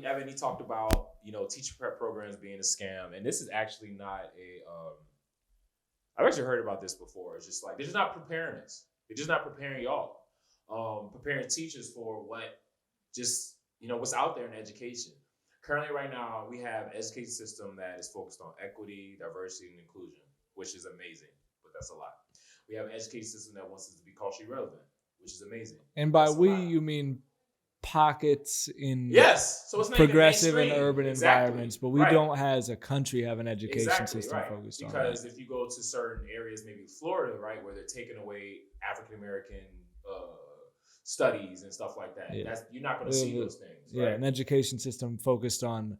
Evan, he talked about, teacher prep programs being a scam. And this is actually not I've actually heard about this before. It's just like, they're just not preparing us. They're just not preparing y'all. Preparing teachers for what's out there in education. Currently, right now, we have an education system that is focused on equity, diversity, and inclusion, which is amazing, but that's a lot. We have an education system that wants us to be culturally relevant, which is amazing. And by you mean pockets in so it's progressive and urban exactly. environments, but we don't, as a country, have an education system focused on that. Because if you go to certain areas, maybe Florida, right, where they're taking away African American studies and stuff like that, you're not going to see those things. Right? Yeah, an education system focused on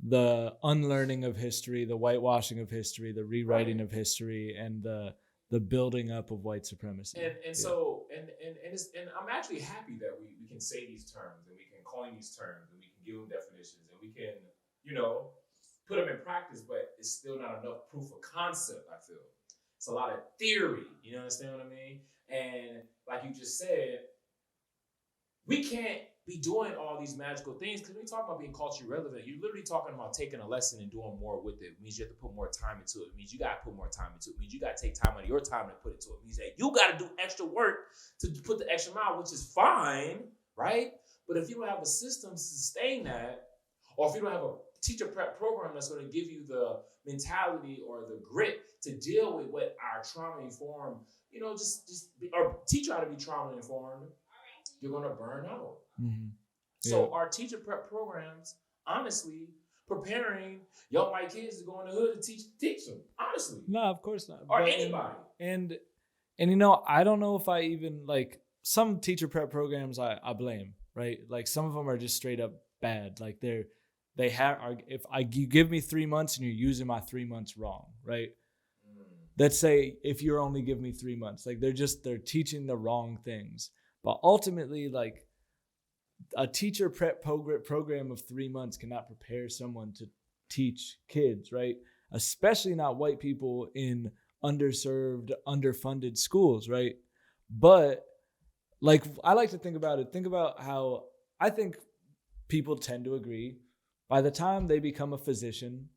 the unlearning of history, the whitewashing of history, the rewriting of history, and the building up of white supremacy. So I'm actually happy that we can say these terms and we can coin these terms and we can give them definitions and we can, put them in practice, but it's still not enough proof of concept, I feel. It's a lot of theory, you understand what I mean? And like you just said, we can't be doing all these magical things because when we talk about being culturally relevant, you're literally talking about taking a lesson and doing more with it. It means you have to put more time into it. It means you got to put more time into it. It means you got to take time out of your time to put into it. It means that you got to do extra work to put the extra mile, which is fine, right? But if you don't have a system to sustain that, or if you don't have a teacher prep program that's going to give you the mentality or the grit to deal with what our trauma-informed, our teacher ought to be trauma-informed, you're going to burn out. Mm-hmm. So our teacher prep programs, honestly, preparing young white kids to go in the hood and teach them, honestly. No, of course not. Or anybody. And I don't know if I even, like, some teacher prep programs I blame, right? Like, some of them are just straight up bad. Like, you give me 3 months and you're using my 3 months wrong, right? Let's say if you only give me 3 months, like they're teaching the wrong things. But ultimately, like, a teacher prep program of 3 months cannot prepare someone to teach kids, right? Especially not white people in underserved, underfunded schools, right? But like, I like to think about how I think people tend to agree. By the time they become a physician,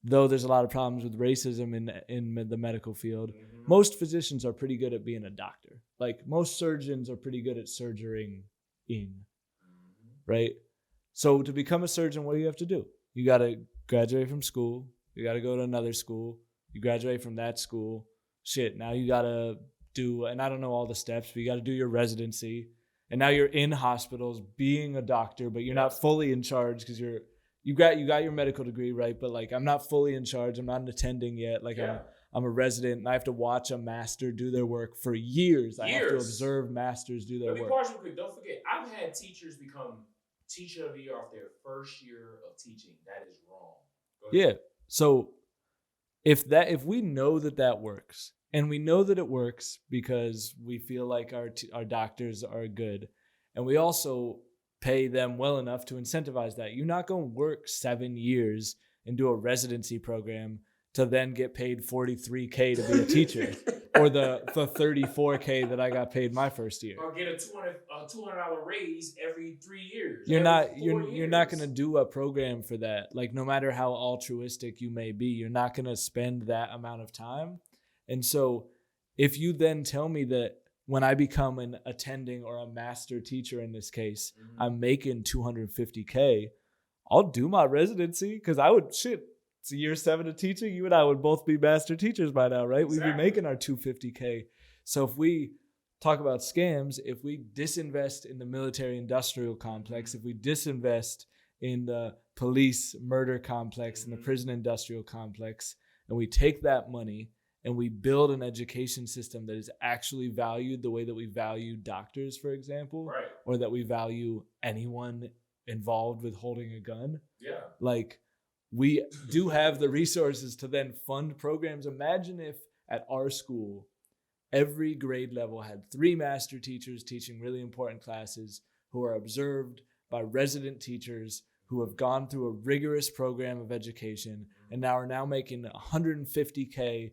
though there's a lot of problems with racism in the medical field, most physicians are pretty good at being a doctor. Like, most surgeons are pretty good at surgerying in, right? So to become a surgeon, what do you have to do? You got to graduate from school. You got to go to another school. You graduate from that school. Now you got to do, and I don't know all the steps, but you got to do your residency. And now you're in hospitals being a doctor, but you're not fully in charge because you got your medical degree, right? But like, I'm not fully in charge. I'm not an attending yet. Like, I'm a resident, and I have to watch a master do their work for years. I have to observe masters do their work. Quick. Don't forget, I've had teachers become teacher of the year off their first year of teaching. That is wrong. Yeah. So if we know that works, and we know that it works because we feel like our doctors are good, and we also pay them well enough to incentivize that. You're not going to work 7 years and do a residency program to then get paid $43K to be a teacher, or the $34K that I got paid my first year. Or get a $200 raise every 3 years. You're not going to do a program for that. Like, no matter how altruistic you may be, you're not going to spend that amount of time. And so if you then tell me that when I become an attending or a master teacher in this case, I'm making $250K, I'll do my residency because it's year 7 of teaching. You and I would both be master teachers by now, right? Exactly. We'd be making our $250K. So if we talk about scams, if we disinvest in the military industrial complex, if we disinvest in the police murder complex and the prison industrial complex, and we take that money and we build an education system that is actually valued the way that we value doctors, for example, right, or that we value anyone involved with holding a gun. Yeah. Like, we do have the resources to then fund programs. Imagine if at our school, every grade level had 3 master teachers teaching really important classes who are observed by resident teachers who have gone through a rigorous program of education and are now making $150K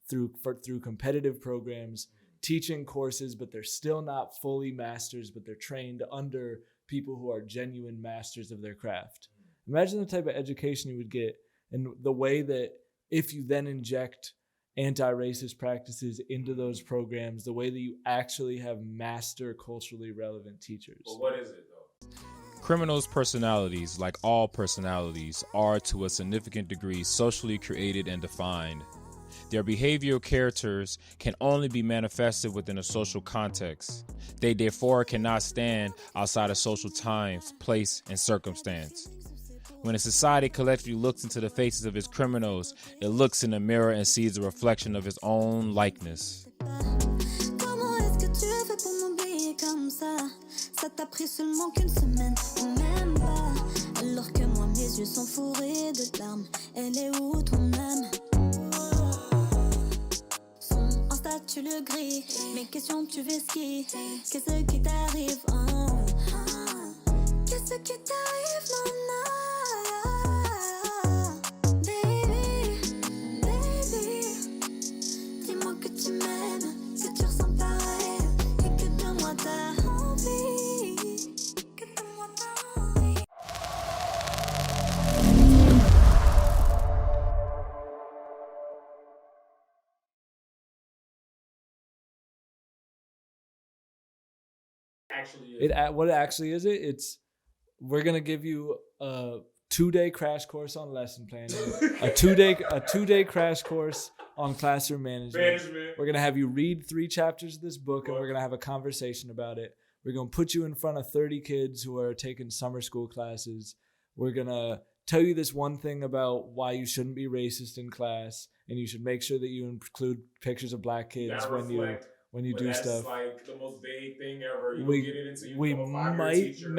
through competitive programs, teaching courses, but they're still not fully masters, but they're trained under people who are genuine masters of their craft. Imagine the type of education you would get, and the way that if you then inject anti-racist practices into those programs, the way that you actually have master culturally relevant teachers. But what is it though? Criminals' personalities, like all personalities, are to a significant degree socially created and defined. Their behavioral characters can only be manifested within a social context. They therefore cannot stand outside of social time, place, and circumstance. When a society collectively looks into the faces of its criminals, it looks in the mirror and sees a reflection of its own likeness. Ça t'a pris seulement qu'une semaine, même pas. Alors que moi mes yeux sont fourrés de larmes. Elle est où ton âme? Son Insta tu le grilles. Mes questions tu fais ski. Qu'est-ce qui t'arrive? Qu'est-ce qui t'arrive, maman? Baby, dis-moi que tu m'aimes, que tu ressens pareil, et que de moi t'as envie, que de moi t'as envie. What it actually is, we're gonna give you a 2-day crash course on lesson planning, a two day crash course on classroom management. We're gonna have you read 3 chapters of this book, and we're gonna have a conversation about it. We're gonna put you in front of 30 kids who are taking summer school classes. We're gonna tell you this one thing about why you shouldn't be racist in class, and you should make sure that you include pictures of black kids when you do stuff. That's like the most vague thing ever. You we get it until you we become a 5-year might teacher.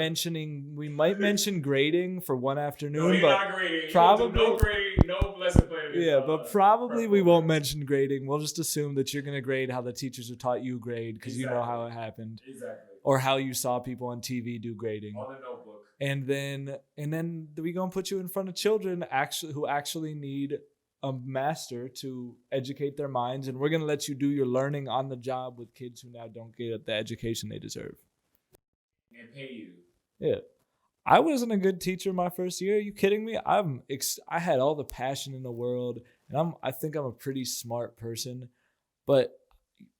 might mention grading for one afternoon, No, you're but not grading. probably no grade, no lesson planning. yeah, but probably we won't mention grading. We'll just assume that you're gonna grade how the teachers who taught you grade, because you know how it happened, or how you saw people on TV do grading on the notebook. And then we gonna put you in front of children who actually need a master to educate their minds, and we're gonna let you do your learning on the job with kids who now don't get the education they deserve. And pay you. Yeah. I wasn't a good teacher my first year. Are you kidding me? I had all the passion in the world, and I think I'm a pretty smart person, but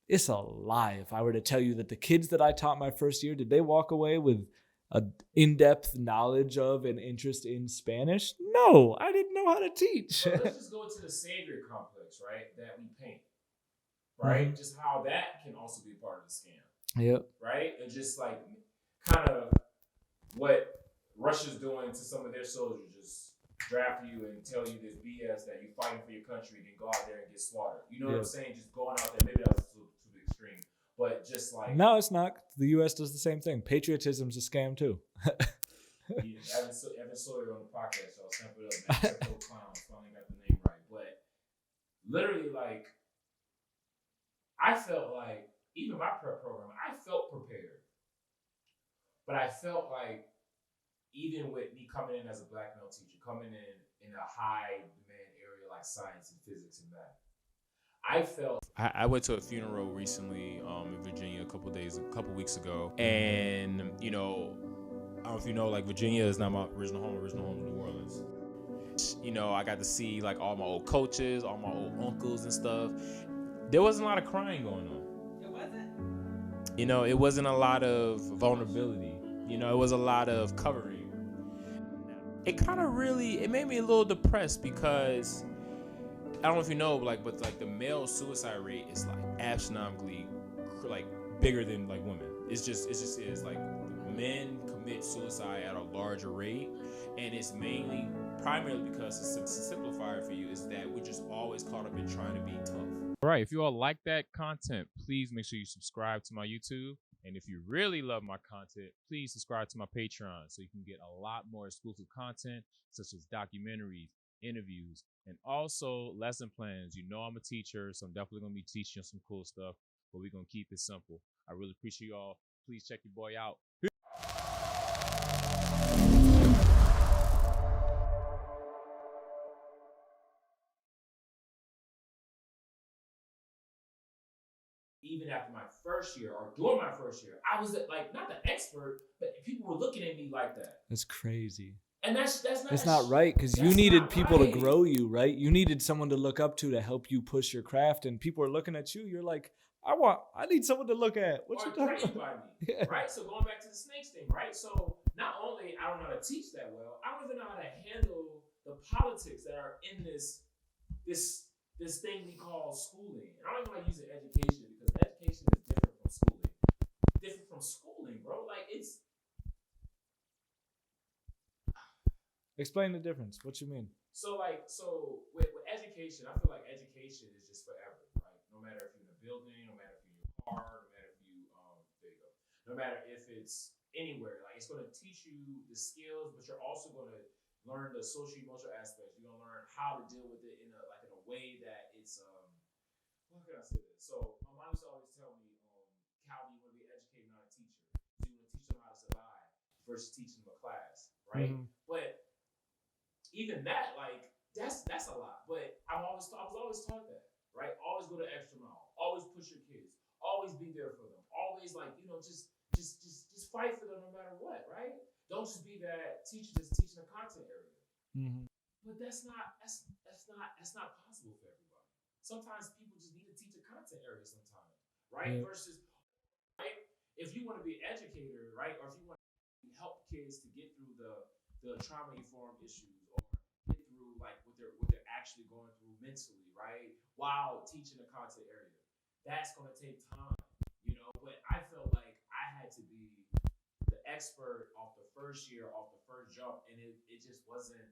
it's a lie if I were to tell you that the kids that I taught my first year, did they walk away with an in-depth knowledge of and interest in Spanish? No, I didn't know how to teach. Well, let's just go to the savior complex, right? That we paint, right? Mm-hmm. Just how that can also be part of the scam. Yep. Right? And just like kind of what Russia's doing to some of their soldiers, just draft you and tell you this BS that you're fighting for your country, then go out there and get slaughtered. You know what I'm saying? Just going out there, maybe that was too extreme. But just like... No, it's not. The U.S. does the same thing. Patriotism's a scam, too. Evan Sawyer on the podcast, y'all. Sample it up, man. Sample Clown. Finally got the name right. But literally, like, I felt like, even my prep program, I felt prepared. But I felt like, even with me coming in as a black male teacher, coming in a high demand area like science and physics and math, I went to a funeral recently in Virginia a couple weeks ago, and you know, I don't know if you know, like, Virginia is not my original home. Original home is New Orleans. You know, I got to see like all my old coaches, all my old uncles and stuff. There wasn't a lot of crying going on. It wasn't? You know, it wasn't a lot of vulnerability. You know, it was a lot of covering. It made me a little depressed because I don't know if you know, but the male suicide rate is like astronomically like bigger than like women. It just is like men commit suicide at a larger rate, and it's primarily because it's a simplifier for you is that we're just always caught up in trying to be tough. All right, if you all like that content, please make sure you subscribe to my YouTube. And if you really love my content, please subscribe to my Patreon so you can get a lot more exclusive content such as documentaries, interviews, and also lesson plans. You know I'm a teacher, so I'm definitely going to be teaching you some cool stuff, but we're going to keep it simple. I really appreciate you all. Please check your boy out. even after my first year or during my first year, I was like not the expert, but people were looking at me like that. That's crazy. And that's not right, because you needed people to grow you, right? You needed someone to look up to help you push your craft, and people are looking at you. You're like, I need someone to look at. What you talking about? Yeah. Right? So going back to the snakes thing, right? So not only I don't know how to teach that well, I don't even know how to handle the politics that are in this thing we call schooling. And I don't even like using education because education is different from schooling. Different from schooling, bro. Like it's. Explain the difference. What you mean? So with education, I feel like education is just forever, right? No matter if you're in a building, no matter if you're in your car, no matter if you there you go. No matter if it's anywhere, like it's gonna teach you the skills, but you're also gonna learn the social emotional aspects. You're gonna learn how to deal with it in a way that it's how can I say this? So my mom used to always tell me, Calvin, you wanna be educated, not a teacher. So you wanna teach them how to survive versus teaching them a class, right? Mm-hmm. But even that, like, that's a lot. But I was always taught that, right? Always go the extra mile. Always push your kids. Always be there for them. Always just fight for them no matter what, right? Don't just be that teacher just teaching the content area. Mm-hmm. But that's not possible for everybody. Sometimes people just need to teach a content area sometimes, right? Yeah. Versus, right? If you want to be an educator, right, or if you want to help kids to get through the trauma-informed issues or get through like what they're actually going through mentally, right? While teaching the content area. That's gonna take time, but I felt like I had to be the expert off the first year, off the first jump, and it just wasn't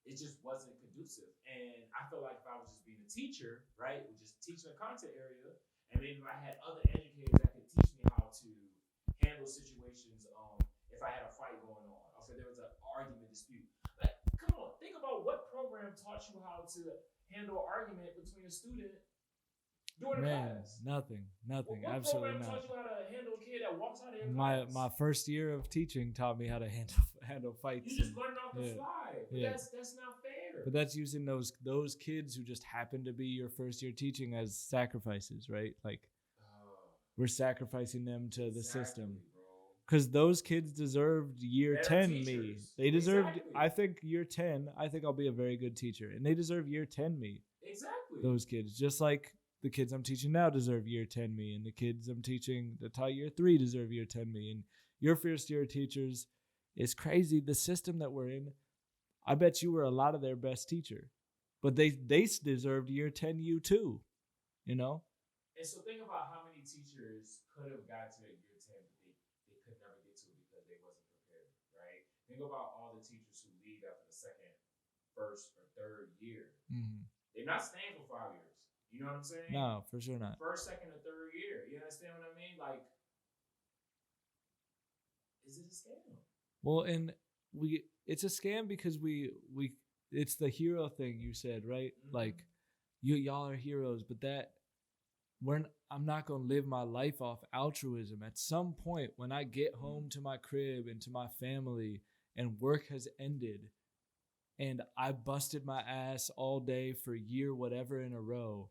conducive. And I felt like if I was just being a teacher, right, with just teaching the content area, and maybe if I had other educators that could teach me how to handle situations, if I had a fight going on, or if there was an argument dispute. Like, come on, think about what program taught you how to handle an argument between a student during the class. Nothing. What Absolutely program not. taught you how to handle a kid that walks out of your class? My first year of teaching taught me how to handle fights. You just learned off the fly. But that's not fair. But that's using those kids who just happen to be your first year teaching as sacrifices, right? Like, we're sacrificing them to the system. Because those kids deserved year 10 me. They deserved, I think, year 10, I think I'll be a very good teacher. And they deserve year 10 me. Exactly. Those kids. Just like the kids I'm teaching now deserve year 10 me. And the kids I'm teaching that taught year 3 deserve year 10 me. And your first year teachers, it's crazy. The system that we're in, I bet you were a lot of their best teacher. But they deserved year 10 you too. And so think about how many teachers could have got to year 10, but they could never get to it because they wasn't prepared, right? Think about all the teachers who leave after the second, first, or third year. Mm-hmm. They're not staying for 5 years. You know what I'm saying? No, for sure not. First, second, or third year. You understand what I mean? Like, is it a scam? Well, and it's a scam because it's the hero thing you said, right? Mm-hmm. Like, y'all are heroes, but I'm not going to live my life off altruism. At some point, when I get home to my crib and to my family and work has ended and I busted my ass all day for year whatever in a row,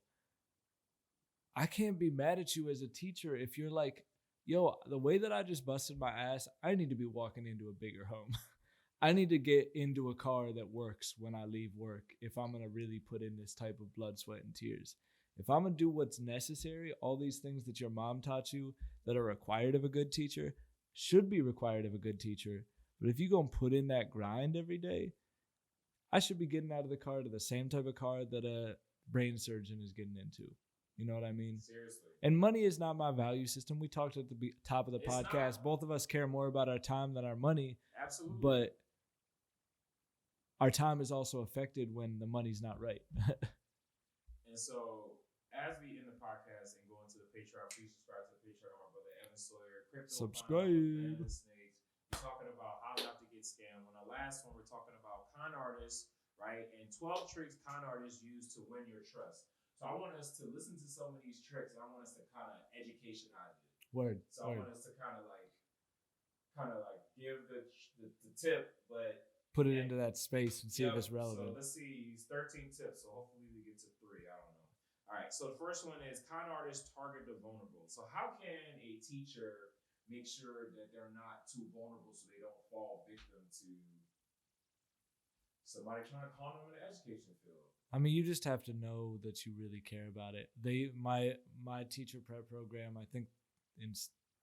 I can't be mad at you as a teacher if you're like, yo, the way that I just busted my ass, I need to be walking into a bigger home. I need to get into a car that works when I leave work if I'm going to really put in this type of blood, sweat, and tears. If I'm going to do what's necessary, all these things that your mom taught you that are required of a good teacher should be required of a good teacher. But if you're going to put in that grind every day, I should be getting out of the car to the same type of car that a brain surgeon is getting into. You know what I mean? Seriously. And money is not my value system. We talked at the top of the podcast. Not. Both of us care more about our time than our money. Absolutely. But our time is also affected when the money's not right. And so, as we end the podcast and go into the Patreon, please subscribe to the Patreon. My brother Evan Sawyer, crypto, subscribe. Snakes. We're talking about how not to get scammed. On the last one, we're talking about con artists, right? And 12 tricks con artists use to win your trust. So I want us to listen to some of these tricks, and I want us to kind of educationize it. Word. So I want us to kind of like give the tip, but put it into that space and see if it's relevant. So let's see, 13 tips. So hopefully we get to 3. I don't know. All right. So the first one is con artists target the vulnerable. So how can a teacher make sure that they're not too vulnerable so they don't fall victim to somebody trying to con them in the education field? I mean, you just have to know that you really care about it. My teacher prep program, I think,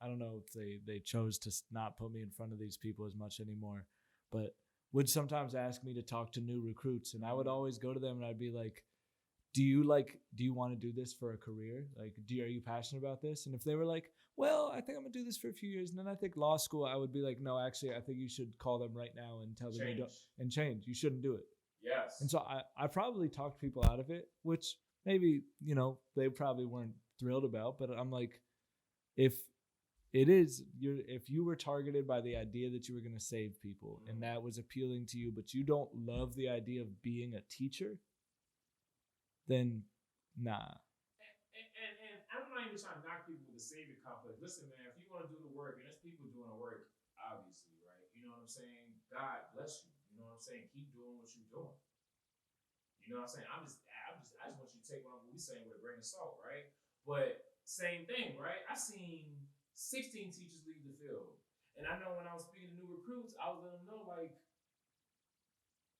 I don't know if they chose to not put me in front of these people as much anymore, but would sometimes ask me to talk to new recruits, and I would always go to them and I'd be like, do you want to do this for a career? Like, are you passionate about this? And if they were like, well, I think I'm gonna do this for a few years, and then I think law school, I would be like, no, actually, I think you should call them right now and tell them you don't, and change. You shouldn't do it. Yes. And so I probably talked people out of it, which maybe, they probably weren't thrilled about, but I'm like, if you were targeted by the idea that you were going to save people and that was appealing to you, but you don't love the idea of being a teacher, then nah. And I'm not even trying to knock people with the savior complex. Listen, man, if you want to do the work, and there's people doing the work, obviously, right? You know what I'm saying? God bless you. You know what I'm saying? Keep doing what you're doing. You know what I'm saying? I just want you to take what we saying with a grain of salt, right? But same thing, right? I seen 16 teachers leave the field. And I know when I was speaking to new recruits, I was letting them know, like,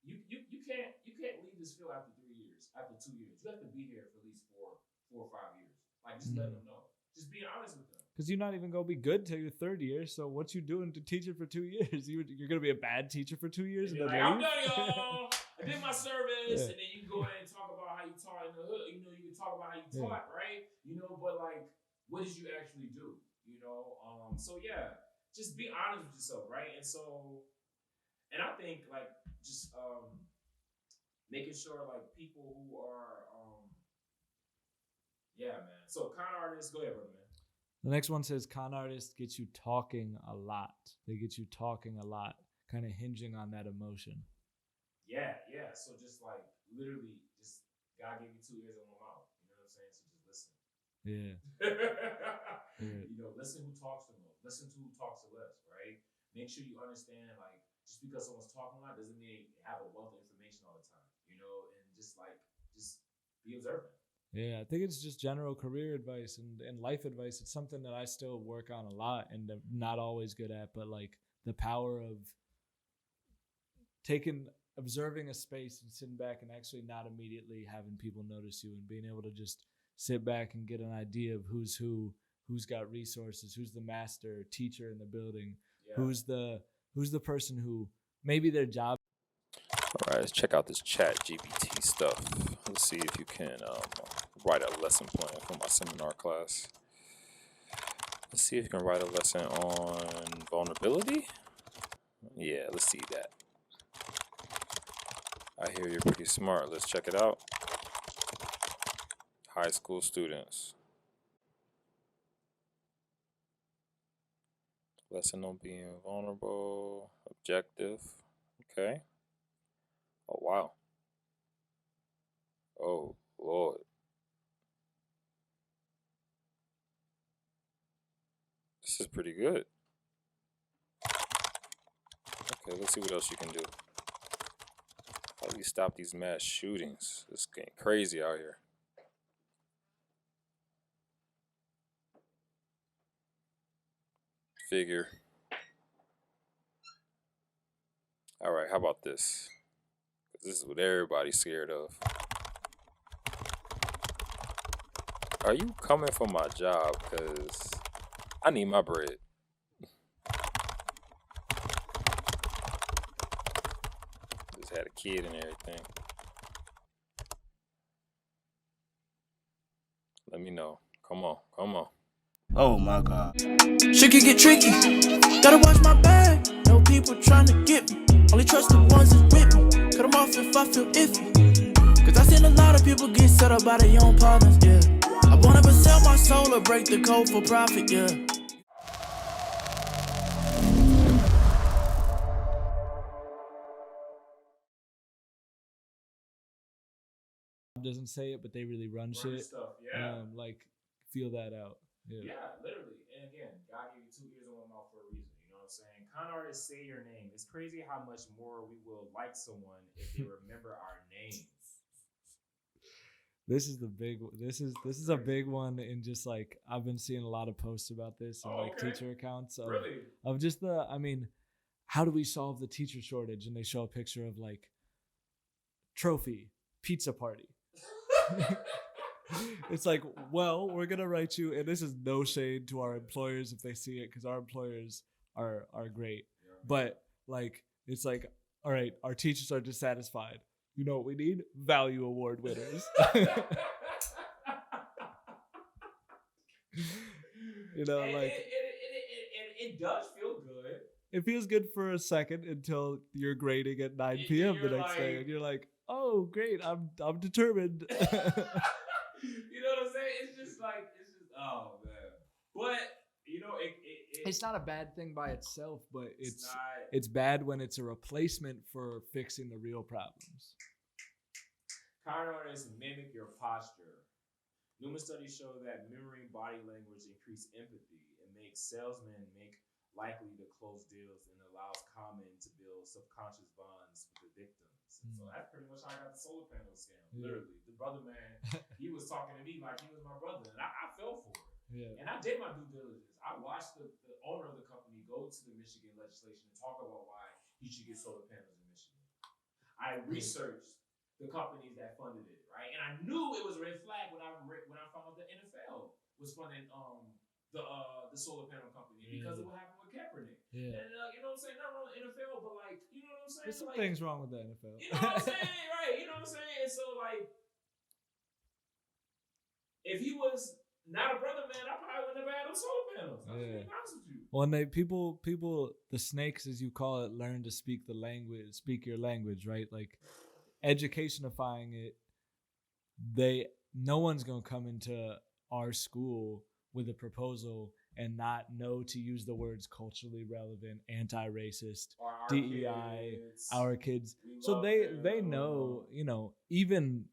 you can't leave this field after 3 years, after 2 years. You have to be here for at least four or 5 years. Like, just letting them know. Just being honest with them. Because you're not even going to be good till your third year. So what you doing to teach it for 2 years? You're going to be a bad teacher for 2 years? And like, I'm done, y'all. I did my service. And then you go ahead and talk about how you taught in the hood. You can talk about how you taught, right? But like, what did you actually do? So yeah, just be honest with yourself, right? And so, and I think like just making sure like people who are yeah, man. So con artists, go ahead, brother, man. The next one says con artists get you talking a lot. They get you talking a lot, kind of hinging on that emotion. Yeah. So just like literally, just God gave you 2 ears and 1 mouth. You know what I'm saying? So just listen. Yeah. Listen who talks the most. Listen to who talks the less, right? Make sure you understand, like, just because someone's talking a lot doesn't mean you have a wealth of information all the time, and just be observant. Yeah, I think it's just general career advice and life advice. It's something that I still work on a lot and I'm not always good at, but like the power of observing a space and sitting back and actually not immediately having people notice you and being able to just sit back and get an idea of who's got resources, who's the master teacher in the building, who's the person who maybe their job. All right, let's check out this chat GPT stuff. Let's see if you can write a lesson plan for my seminar class. Let's see if you can write a lesson on vulnerability. Yeah, let's see that. I hear you're pretty smart. Let's check it out. High school students. Lesson on being vulnerable, objective. Okay. Oh, wow. Oh, Lord. This is pretty good. Okay, let's see what else you can do. How do we stop these mass shootings? It's getting crazy out here. Figure. All right, how about this? This is what everybody's scared of. Are you coming for my job? Because I need my bread. Just had a kid and everything. Let me know. Come on. Oh my God. Shit can get tricky. Gotta watch my back. No people trying to get me. Only trust the ones that's with me. Cut them off if I feel iffy. Cause I seen a lot of people get set up by their own partners, yeah. I won't ever sell my soul or break the code for profit, yeah. Doesn't say it, but they really run shit. Stuff, yeah. Feel that out. Yeah, literally. And again, God gave you 2 ears and 1 mouth for a reason. You know what I'm saying? Con artists say your name. It's crazy how much more we will like someone if they remember our names. This is the big. This is a big one in just like I've been seeing a lot of posts about this and like okay. teacher accounts of, Really? of just the. I mean, how do we solve the teacher shortage? And they show a picture of like trophy pizza party. It's like, well, we're gonna write you, and this is no shade to our employers if they see it, because our employers are great. Yeah. But like, it's like, all right, our teachers are dissatisfied. You know what we need? Value award winners. You know, And like it does feel good. it feels good for a second until you're grading at 9 p.m. the You're next day, like- and you're like, oh, great, I'm determined. You know what I'm saying? It's just oh man. But you know, It's not a bad thing by itself, but it's not. it's bad when it's a replacement for fixing the real problems. Con artists mimic your posture. Numerous studies show that mirroring body language increases empathy and makes salesmen likely to close deals and allows common to build subconscious bonds with the victims. And so that's pretty much how I got the solar panel scam. Yeah. Literally, the brother man, he was talking to me like he was my brother, and I fell for it. Yeah. And I did my due diligence. I watched the owner of the company go to the Michigan legislation and talk about why he should get solar panels in Michigan. I researched the companies that funded it, right? And I knew it was a red flag when I found out the NFL was funding the solar panel company because of what happened with Kaepernick. Yeah. And you know what I'm saying? Not wrong with the NFL, but like, you know what I'm saying? There's some like, things wrong with the NFL. You know what I'm saying? Right. You know what I'm saying? And so like, if he was not a brother man, I probably wouldn't have had those solar panels. I'm just being honest with you. Well, and people, the snakes, as you call it, learn to speak speak your language, right? Like, educationifying it, no one's gonna come into our school with a proposal and not know to use the words culturally relevant, anti-racist, Our DEI, kids, our kids. we So love they them. know, you know, even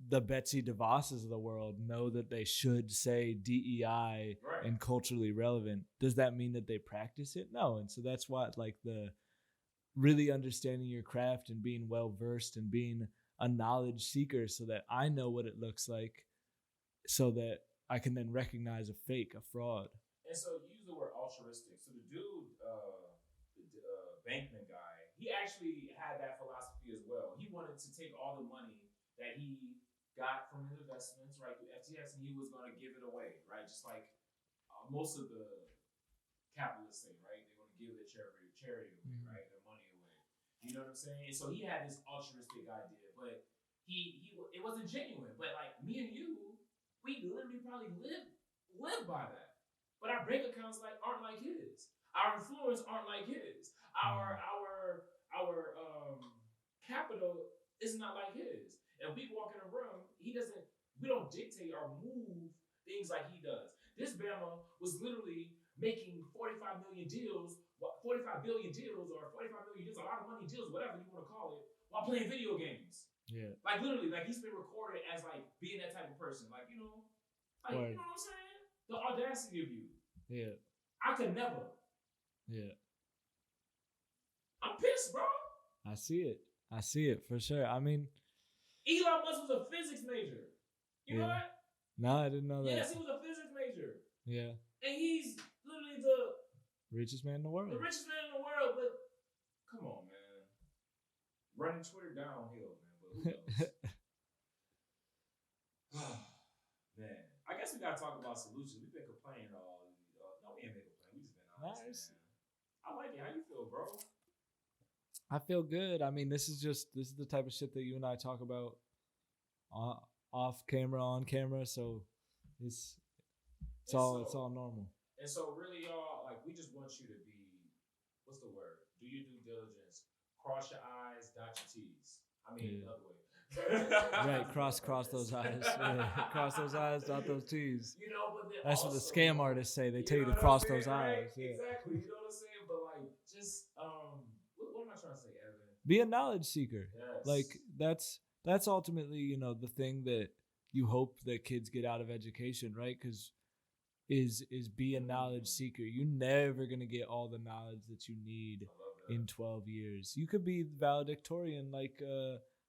the Betsy DeVosses of the world know that they should say DEI Right. and culturally relevant. Does that mean that they practice it? No. And so that's why, like, the really understanding your craft and being well versed and being a knowledge seeker, so that I know what it looks like, so that I can then recognize a fake, a fraud. And so you use the word altruistic. So the dude, the Bankman guy, he actually had that philosophy as well. He wanted to take all the money that he got from his investments, right, through FTX, and he was going to give it away, right? Just like most of the capitalists say, right? They're going to give their charity away, right? Their money away. You know what I'm saying? And so he had this altruistic idea, but it wasn't genuine. But like me and you, we literally probably live by that. But our bank accounts aren't like his. Our influence aren't like his. Our capital is not like his. And we walk in a room, we don't dictate or move things like he does. This Bama was literally making 45 billion deals, or 45 million deals, a lot of money deals, whatever you want to call it, while playing video games. Yeah. Like literally, like he's been recorded as like being that type of person. Like, you know, you know what I'm saying? The audacity of you. Yeah. I could never. Yeah. I'm pissed, bro. I see it for sure. I mean, Elon Musk was a physics major. You know that? No, I didn't know that. Yes, he was a physics major. Yeah. And he's literally the Richest man in the world. richest man in the world. But come on, man. Running Twitter downhill, man. But who knows? Man, I guess we gotta talk about solutions. We've been complaining all. No, we ain't been complaining. We just been honest, Nice. man. I like it. How you feel, bro? I feel good. I mean, this is the type of shit that you and I talk about off camera, on camera. So it's all normal. And so really, y'all, like, we just want you to be, what's the word? Do your due diligence. Cross your I's, dot your T's. I mean, the other way. Right, cross those I's. Yeah. Cross those I's, dot those T's. You know, but then That's also, what the scam artists say. They you tell you know to what cross I'm saying, those right? I's. Yeah. Exactly. You know what I'm saying? But like, just what am I trying to say, Evan? Be a knowledge seeker. Yes. Like that's ultimately, you know, the thing that you hope that kids get out of education, right? Because is be a knowledge seeker. You're never gonna get all the knowledge that you need I love that. in 12 years. You could be valedictorian like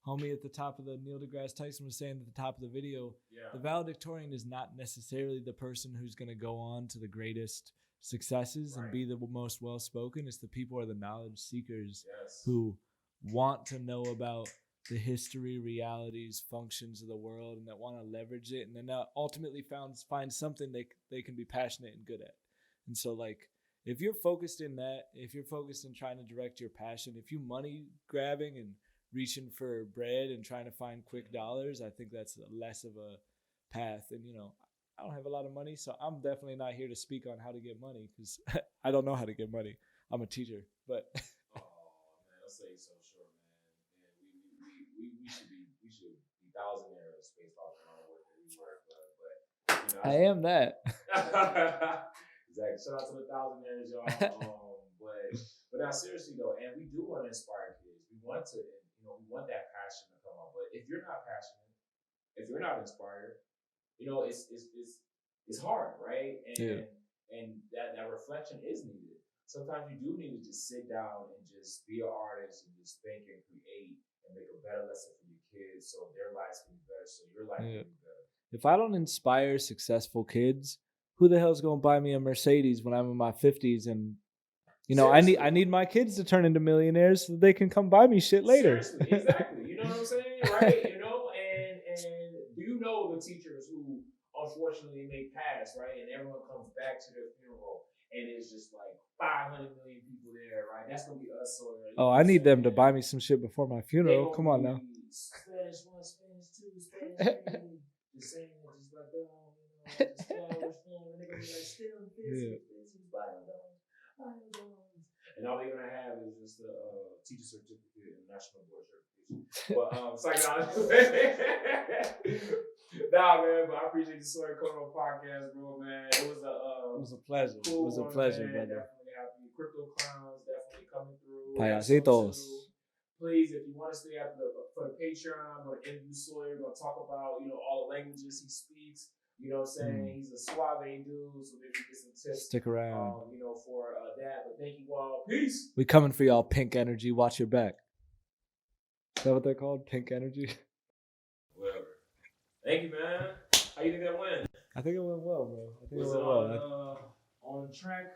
homie at the top of the Neil deGrasse Tyson was saying at the top of the video, Yeah. the valedictorian is not necessarily the person who's going to go on to the greatest successes and be the most well-spoken. It's the people who are the knowledge seekers who want to know about the history, realities, functions of the world, and that want to leverage it, and then ultimately find something they can be passionate and good at. And so, like, if you're focused in that, if you're focused in trying to direct your passion, if you money grabbing and reaching for bread and trying to find quick dollars, I think that's less of a path. And, you know, I don't have a lot of money, so I'm definitely not here to speak on how to get money because I don't know how to get money. I'm a teacher, but. Oh man, I'll say so short, man. We should be thousandaires based off of our work that we work, but you know, I am that. Exactly. Shout out to the thousandaires, y'all. But now seriously though, and we do want to inspire kids. We want to, you know, we want that passion to come out. But if you're not passionate, if you're not inspired, you know, it's hard, right? And that reflection is needed. Sometimes you do need to just sit down and just be an artist and just think and create and make a better lesson for your kids so their lives can be better, so your life can be better. If I don't inspire successful kids, who the hell's gonna buy me a Mercedes when I'm in my 50s? And you know, I need my kids to turn into millionaires so they can come buy me shit later. Seriously, exactly. You know what I'm saying, right? You know, and do you know the teachers who unfortunately may pass, right? And everyone comes back to their funeral, and it's just like 500 million people there, right? That's gonna be us, Sawyer. Oh, I need them to buy me some shit before my funeral. Come on now. Spanish 1, Spanish 2, Spanish 3. Just saying, just like that, you know, just flowers, and they're gonna be like, still busy, and all they're gonna have is just a teacher certificate and national board certification. But psychology. Nah, man, but I appreciate the Sawyer coming on podcast, bro, man. It was a pleasure. Cool, it was a pleasure, man. brother. Definitely happy. Crypto clowns definitely coming through. Payasitos. Please, if you want to stay for the Patreon, I'm going to interview Sawyer. We're going to talk about, you know, all the languages he speaks. You know what I'm saying? He's a suave dude, so maybe get some tips. Stick around. You know, for that. But thank you all. Peace. We coming for y'all, Pink Energy. Watch your back. Is that what they're called? Pink Energy? Whatever. Thank you, man. How you think that went? I think it went well, bro. I think Was it went well. on track?